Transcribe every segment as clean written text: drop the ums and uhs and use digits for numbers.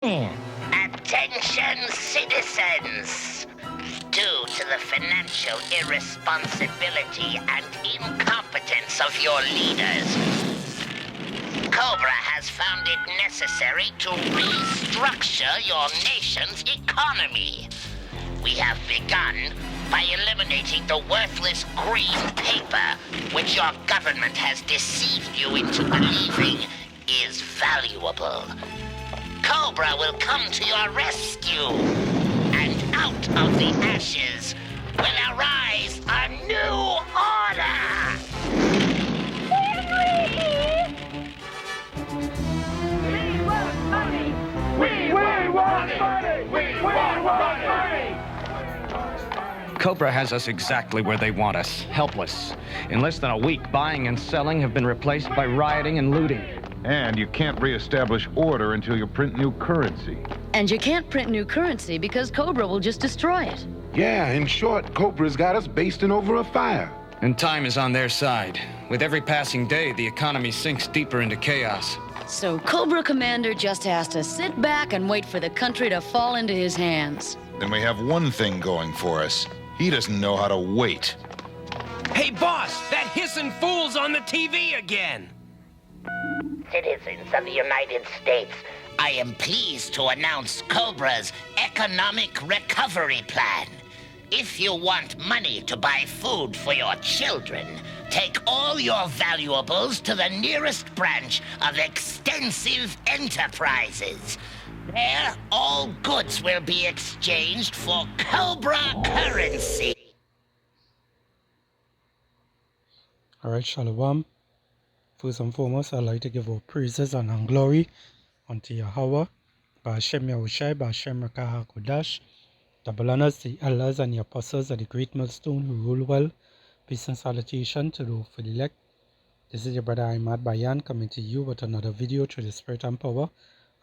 Attention, citizens! Due to the financial irresponsibility and incompetence of your leaders, Cobra has found it necessary to restructure your nation's economy. We have begun by eliminating the worthless green paper, which your government has deceived you into believing is valuable. Cobra will come to your rescue, and out of the ashes will arise a new order! We want money! We want money! We want money! Cobra has us exactly where they want us, helpless. In less than a week, buying and selling have been replaced by rioting and looting. And you can't reestablish order until you print new currency. And you can't print new currency because Cobra will just destroy it. Yeah, in short, Cobra's got us basting over a fire. And time is on their side. With every passing day, the economy sinks deeper into chaos. So Cobra Commander just has to sit back and wait for the country to fall into his hands. Then we have one thing going for us. He doesn't know how to wait. Hey, boss, that hissing fool's on the TV again. Citizens of the United States, I am pleased to announce Cobra's Economic Recovery Plan. If you want money to buy food for your children, take all your valuables to the nearest branch of Extensive Enterprises. There, all goods will be exchanged for Cobra currency. Alright, Shalom. First and foremost, I'd like to give all praises and glory unto Yahweh, Ba'ashem Yahushai, Ba'ashem Rakah HaKodash, double honors to the elders and the apostles of the great millstone who rule well. Peace and salutation to the for the elect. This is your brother Ahmad Bayan coming to you with another video through the spirit and power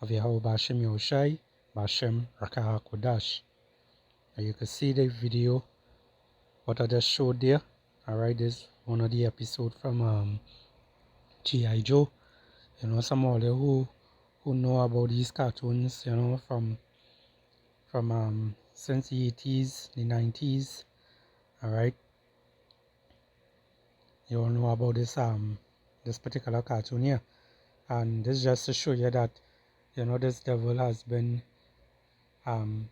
of Yahweh Ba'ashem Yahushai, Ba'ashem Rakah HaKodash. Now you can see the video what I just showed there. Alright, this is one of the episodes from G.I. Joe. You know, some of you who know about these cartoons, you know, from since the 80s, the 90s. Alright. You all know about this particular cartoon here. And this is just to show you that, you know, this devil has been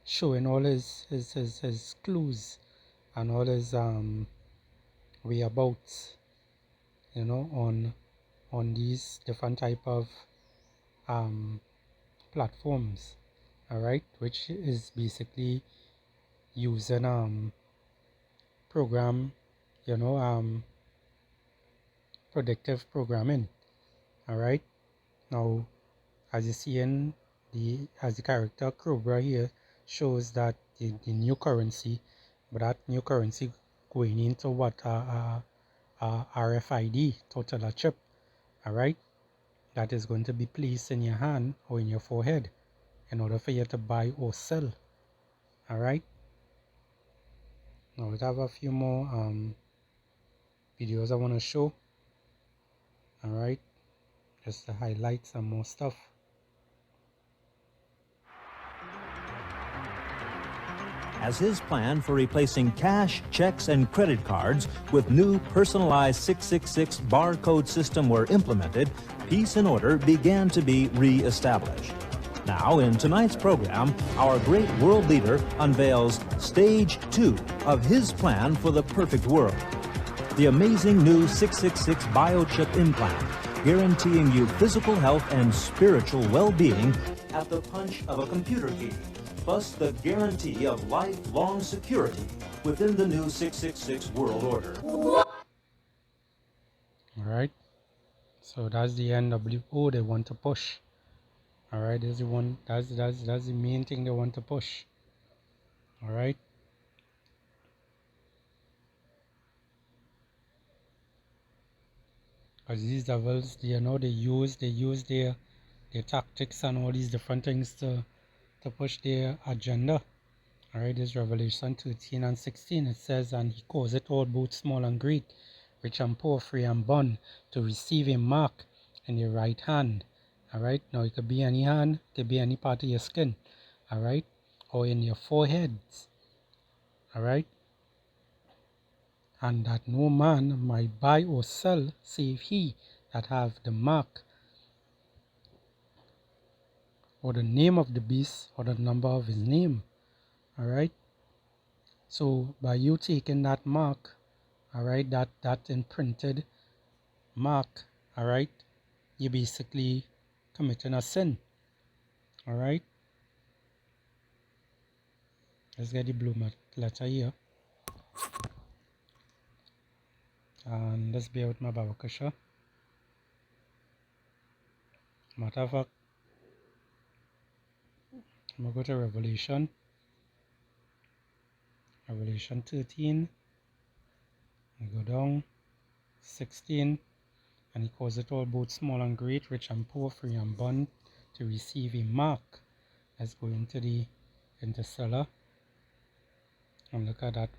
showing all his clues and all his whereabouts, you know, on these different type of platforms, alright, which is basically using program, you know, predictive programming. Alright, now as you see in as the character Cobra here shows that the new currency, but that new currency going into what RFID, total chip, alright, that is going to be placed in your hand or in your forehead in order for you to buy or sell. Alright, now we have a few more videos I want to show. Alright, just to highlight some more stuff. As his plan for replacing cash, checks, and credit cards with new personalized 666 barcode system were implemented, peace and order began to be re-established. Now, in tonight's program, our great world leader unveils Stage 2 of his plan for the perfect world. The amazing new 666 biochip implant, guaranteeing you physical health and spiritual well-being at the punch of a computer key, plus the guarantee of lifelong security within the new 666 world order. Alright, so that's the NWO they want to push. Alright, that's the one, that's the main thing they want to push. Alright. Because these devils, you know, they use their tactics and all these different things to push their agenda. Alright, this Revelation 13 and 16, it says, and he calls it all both small and great, rich and poor, free and bond, to receive a mark in their right hand, Alright, now it could be any hand, it could be any part of your skin. Alright, or in your foreheads. Alright, and that no man might buy or sell save he that have the mark or the name of the beast or the number of his name. Alright, so by you taking that mark, alright, that imprinted mark, alright, you basically committing a sin. Alright, let's get the blue letter here. And let's bear with my Babakasha. Matter of fact, I'm going to go to Revelation 13. I go down 16, and he calls it all both small and great, rich and poor, free and bond, to receive a mark. Let's go into the interstellar and look at that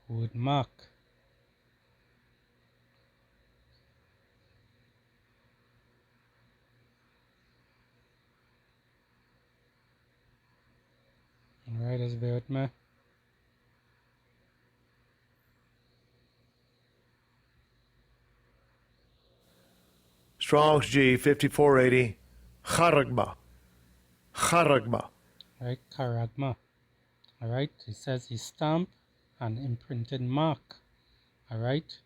word mark. Alright, let's bear with me. Strong's G 5480. Charagma. Charagma. Right, charagma. Alright, it says he stamped an imprinted mark. Alright,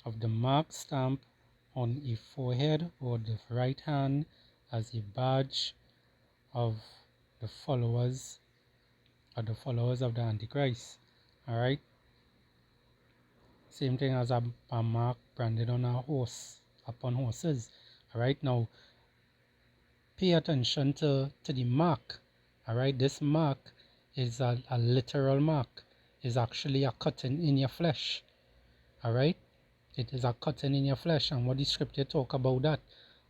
of the mark stamp on a forehead or the right hand as a badge of the followers of the Antichrist. Alright, same thing as a mark branded on a horse, upon horses. Alright, now pay attention to the mark. Alright, this mark is a literal mark. It's actually a cutting in your flesh. Alright, it is a cutting in your flesh, and what the scripture talk about that,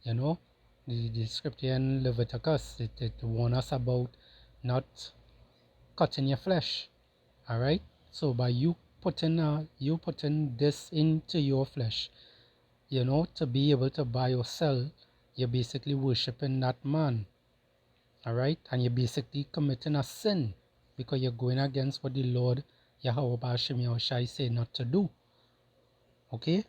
you know, the scripture in Leviticus, it warns us about not cutting your flesh. Alright, so by you putting this into your flesh, you know, to be able to buy or sell, you're basically worshiping that man. Alright, and you're basically committing a sin because you're going against what the Lord Yahweh Ba'ashem Yahushai say not to do. Okay,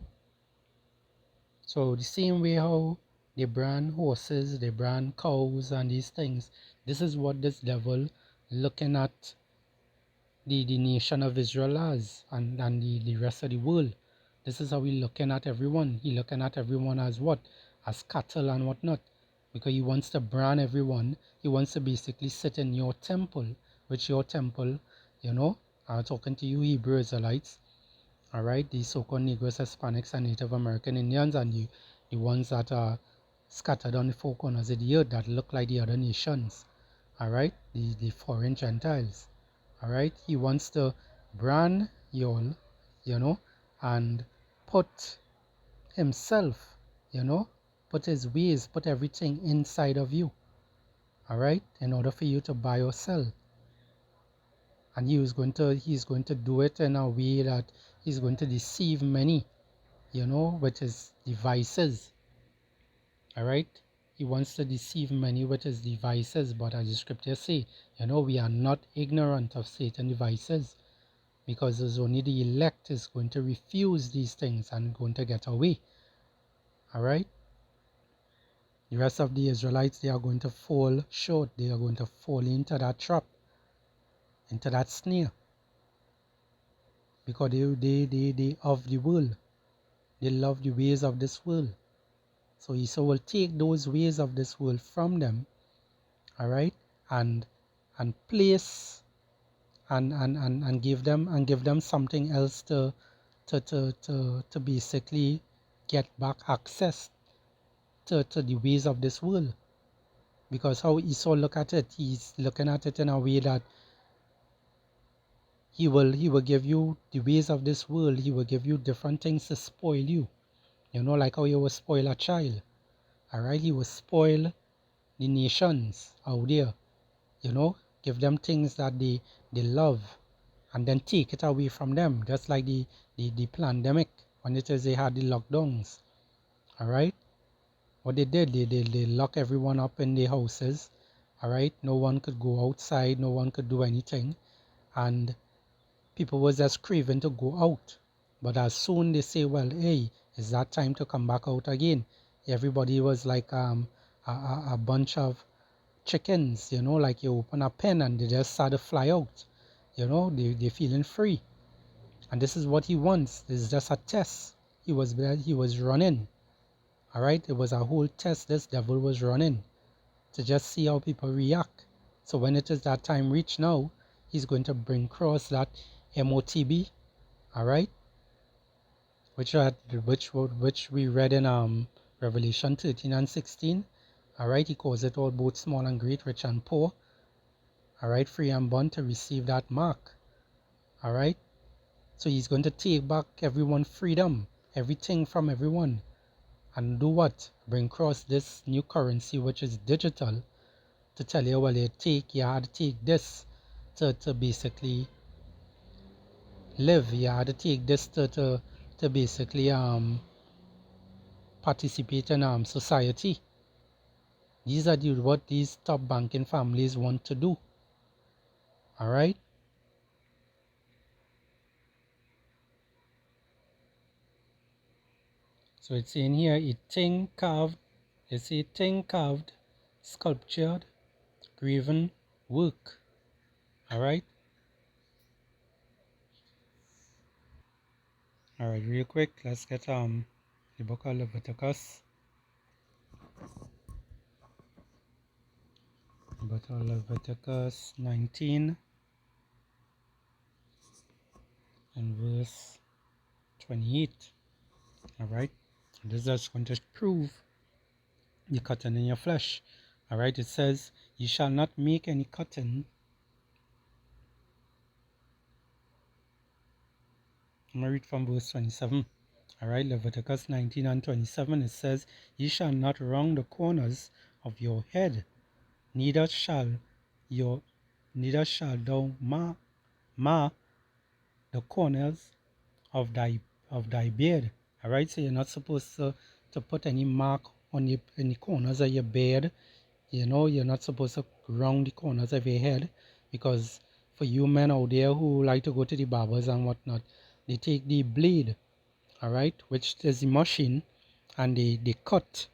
so the same way how they brand horses, they brand cows and these things, this is what this devil looking at the nation of Israel as, and the rest of the world. This is how he looking at everyone. He looking at everyone as what? As cattle and whatnot. Because he wants to brand everyone. He wants to basically sit in your temple, which your temple, you know, I'm talking to you Hebrew Israelites. Alright, the so-called Negroes, Hispanics, and Native American Indians, and the ones that are scattered on the four corners of the earth that look like the other nations. Alright, the foreign Gentiles. Alright, he wants to brand you all, you know, and put himself, you know, put his ways, put everything inside of you. Alright, in order for you to buy or sell. And he's going to do it in a way that he's going to deceive many, you know, with his devices. Alright, he wants to deceive many with his devices, but as the scriptures say, you know, we are not ignorant of Satan's devices, because it's only the elect is going to refuse these things and going to get away. Alright, the rest of the Israelites, they are going to fall short. They are going to fall into that trap, into that snare, because they of the world. They love the ways of this world. So he will take those ways of this world from them, alright, and place and give them something else to basically get back access to the ways of this world. Because how Esau look at it, he's looking at it in a way that he will give you the ways of this world. He will give you different things to spoil you. You know, like how you will spoil a child. Alright, he will spoil the nations out there. You know, give them things that they love, and then take it away from them. Just like the pandemic, when it is they had the lockdowns. Alright, what they did, they lock everyone up in their houses. All right, no one could go outside, no one could do anything, and people was just craving to go out. But as soon they say, well, hey, it's that time to come back out again, everybody was like a bunch of chickens, you know, like you open a pen and they just start to fly out. You know, they're feeling free. And this is what he wants. This is just a test. He was running. All right, it was a whole test this devil was running to just see how people react. So when it is that time reached now, he's going to bring across that MOTB, all right, which we read in Revelation 13 and 16. All right, he calls it all, both small and great, rich and poor. All right, free and bond to receive that mark. All right, so he's going to take back everyone's freedom, everything from everyone, and do what? Bring across this new currency, which is digital, to tell you, well, you had to take this to basically live. You had to take this to basically participate in society. These are what these top banking families want to do. All right. So it's in here, it's a thing carved, sculptured, graven work. All right. All right, real quick, let's get the book of Leviticus. Book of Leviticus 19 and verse 28. All right. This is just going to prove the cutting in your flesh. All right. It says, "You shall not make any cutting." I'm going to read from verse 27. All right. Leviticus 19 and 27. It says, "You shall not wrong the corners of your head, neither shall thou mar the corners of thy beard." All right, so you're not supposed to put any mark on in the corners of your beard. You know, you're not supposed to round the corners of your head, because for you men out there who like to go to the barbers and whatnot, they take the blade, all right, which is the machine, and they cut,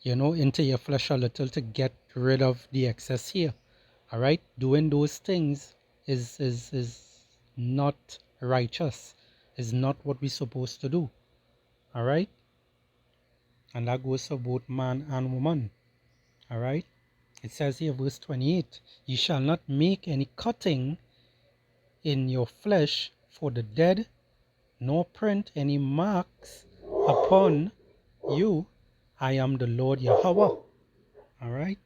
you know, into your flesh a little to get rid of the excess hair. All right, doing those things is not righteous. Is not what we're supposed to do. All right, and that goes for both man and woman. All right, it says here, verse 28, "You shall not make any cutting in your flesh for the dead, nor print any marks upon you. I am the Lord Yahweh." All right,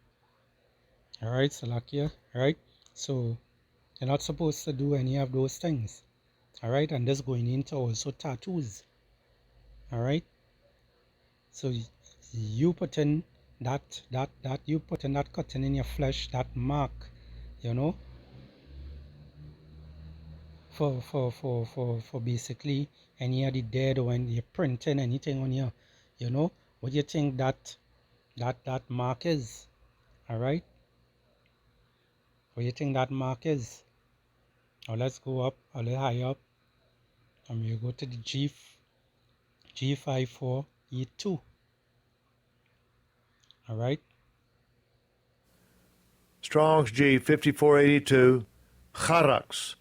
Salakia. All right, so you're not supposed to do any of those things. All right, and this going into also tattoos. All right, so you put in that cutting in your flesh, that mark, you know, for basically any of the dead, or when you're printing anything on you, you know, what do you think that mark is? All right, what do you think that mark is? Now let's go up a little higher up, and we go to the G54E2. All right, Strong's G 5482, Charax.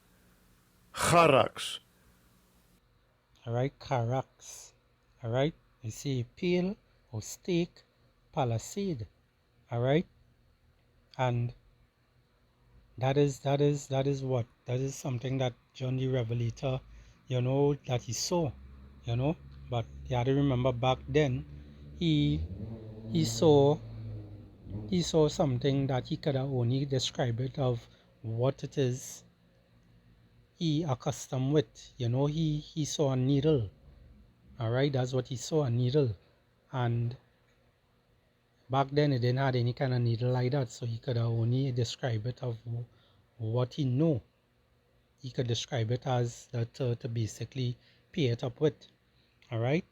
all right, Charax. All right, you see pale or steak palisade. All right, and that is what? That is something that John the Revelator, you know, that he saw, you know. But you had to remember, back then he saw something that he could have only described it of what it is he accustomed with. You know, he saw a needle. All right, that's what he saw, a needle. And back then it didn't have any kind of needle like that, so he could have only described it of what he knew. He could describe it as that to basically pay it up with. All right,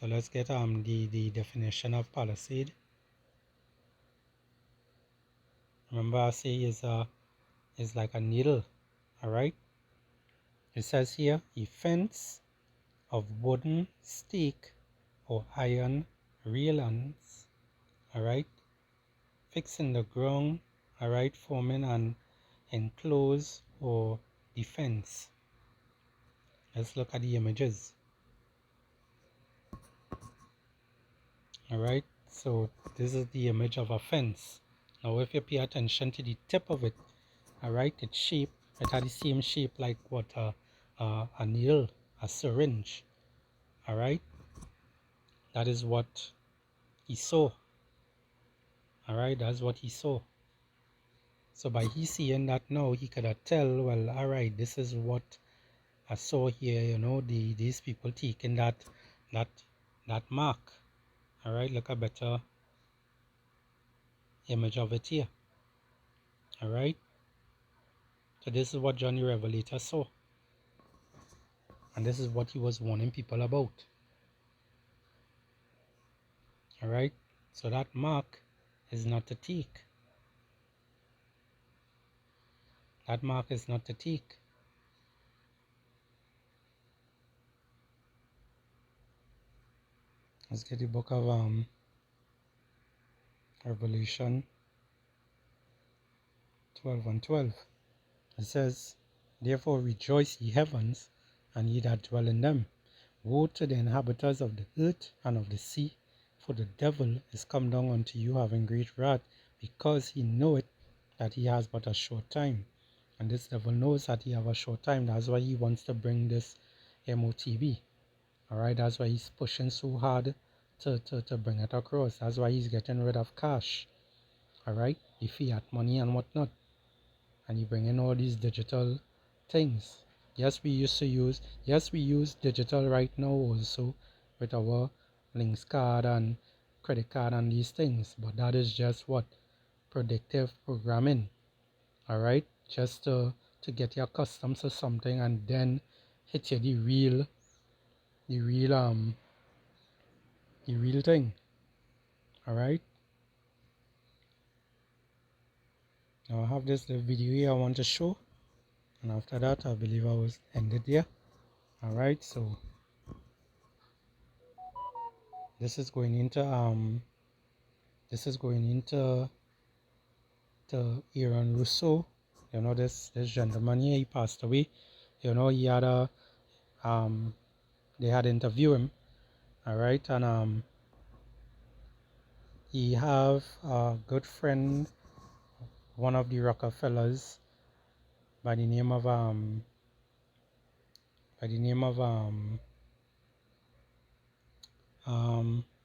So let's get the definition of palisade. Remember, I say is like a needle. All right. It says here a fence of wooden stake or iron railings. All right, fixed in the ground. All right, forming an enclosed or defense. Let's look at the images. All right, so this is the image of a fence. Now if you pay attention to the tip of it, all right, its shape, it had the same shape like what a needle, a syringe. All right, that is what he saw. All right, that's what he saw. So by he seeing that now, he could have tell, well, all right, this is what I saw here, you know, these people taking that mark. All right, look a better image of it here. All right, so this is what John the Revelator saw, and this is what he was warning people about. All right, so that mark is not to take. That mark is not to take. Let's get the book of Revelation 12:12. It says, "Therefore rejoice, ye heavens, and ye that dwell in them. Woe to the inhabitants of the earth and of the sea, for the devil is come down unto you having great wrath, because he knoweth that he has but a short time." And this devil knows that he have a short time. That's why he wants to bring this MOTB. All right, that's why he's pushing so hard to bring it across. That's why he's getting rid of cash. All right, the fiat money and whatnot. And he bringing all these digital things. Yes, we use digital right now also with our links card and credit card and these things. But that is just what? Predictive programming. All right, just to get you accustomed to something and then hit you the real thing. All right, now I have the video here I want to show, and after that I believe I was ended there. All right, so this is going into Aaron Russo. You know, this gentleman here, he passed away. You know, he had they had interviewed him. All right, and he have a good friend, one of the Rockefellers, by the name of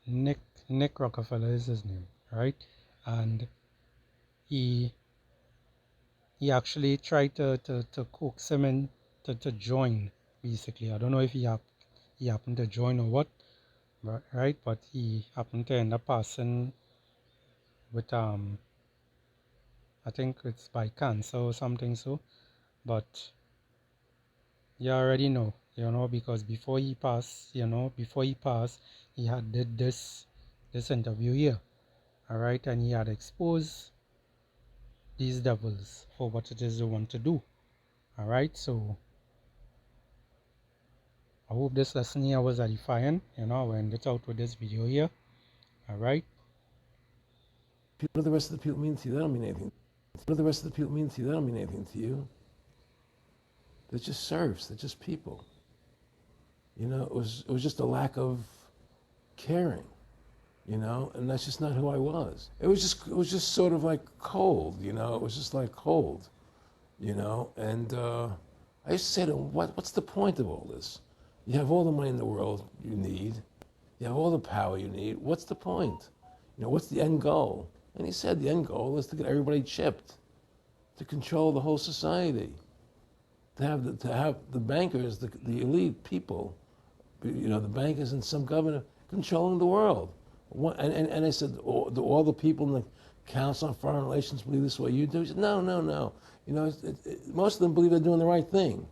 Nick Rockefeller is his name, right? And he actually tried to coax him in to join, basically. I don't know if he happened to join or what, right? But he happened to end up passing with I think it's by cancer or something so. But you already know, you know, because before he passed, he had did this interview here. All right, and he had exposed these devils for what it is they want to do. All right, so I hope this lesson here was edifying. You know, I will end it out with this video here. All right. What do the rest of the people mean to you? They don't mean anything. What do the rest of the people mean to you? They don't mean anything to you. They're just serfs. They're just people. You know, it was just a lack of caring. You know, and that's just not who I was. It was just sort of like cold. You know, it was just like cold. You know, and I used to say to him, what's the point of all this? You have all the money in the world you need. You have all the power you need. What's the point? You know, what's the end goal? And he said the end goal is to get everybody chipped, to control the whole society, to have the bankers, the elite people, you know, the bankers and some governor controlling the world. And I said, do all the people in the Council on Foreign Relations believe this way you do? He said, no. You know, most of them believe they're doing the right thing.